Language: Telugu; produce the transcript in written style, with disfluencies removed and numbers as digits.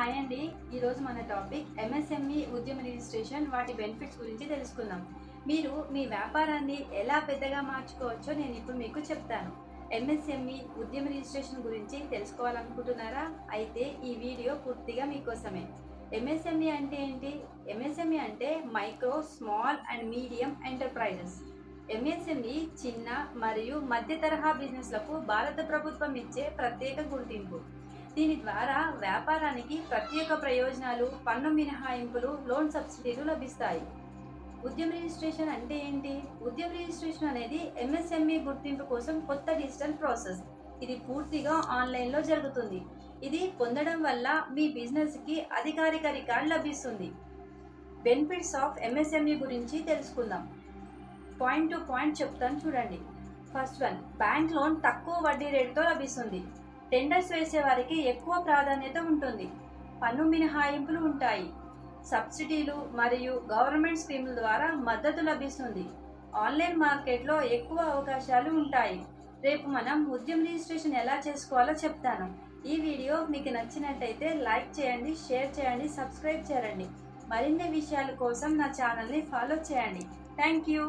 హాయ్ అండి. ఈరోజు మన టాపిక్ ఎంఎస్ఎంఈ ఉద్యమ రిజిస్ట్రేషన్ వాటి బెనిఫిట్స్ గురించి తెలుసుకుందాం. మీరు మీ వ్యాపారాన్ని ఎలా పెద్దగా మార్చుకోవచ్చో నేను ఇప్పుడు మీకు చెప్తాను. ఎంఎస్ఎంఈ ఉద్యమ రిజిస్ట్రేషన్ గురించి తెలుసుకోవాలనుకుంటున్నారా? అయితే ఈ వీడియో పూర్తిగా మీకోసమే. ఎంఎస్ఎంఈ అంటే ఏంటి? ఎంఎస్ఎంఈ అంటే micro, small and medium enterprises. MSME చిన్న మరియు మధ్య తరహా బిజినెస్లకు భారత ప్రభుత్వం ఇచ్చే ప్రత్యేక గుర్తింపు. దీని ద్వారా వ్యాపారానికి ప్రత్యేక ప్రయోజనాలు, పన్ను మినహాయింపులు, లోన్ సబ్సిడీలు లభిస్తాయి. ఉద్యమ రిజిస్ట్రేషన్ అంటే ఏంటి? ఉద్యమ రిజిస్ట్రేషన్ అనేది ఎంఎస్ఎంఈ గుర్తింపు కోసం కొత్త డిజిటల్ ప్రాసెస్. ఇది పూర్తిగా ఆన్లైన్లో జరుగుతుంది. ఇది పొందడం వల్ల మీ బిజినెస్కి అధికారిక రికార్డ్ లభిస్తుంది. బెనిఫిట్స్ ఆఫ్ ఎంఎస్ఎంఈ గురించి తెలుసుకుందాం. పాయింట్ టు పాయింట్ చెప్తాను చూడండి. ఫస్ట్ వన్, బ్యాంక్ లోన్ తక్కువ వడ్డీ రేటుతో లభిస్తుంది. టెండర్స్ వేసే వారికి ఎక్కువ ప్రాధాన్యత ఉంటుంది. పన్ను మినహాయింపులు ఉంటాయి. సబ్సిడీలు మరియు గవర్నమెంట్ స్కీముల ద్వారా మద్దతు లభిస్తుంది. ఆన్లైన్ మార్కెట్లో ఎక్కువ అవకాశాలు ఉంటాయి. రేపు మనం ఉద్యమ రిజిస్ట్రేషన్ ఎలా చేసుకోవాలో చెప్తాను. ఈ వీడియో మీకు నచ్చినట్టయితే లైక్ చేయండి, షేర్ చేయండి, సబ్స్క్రైబ్ చేయండి. మరిన్ని విషయాల కోసం నా ఛానల్ని ఫాలో చేయండి. Thank you.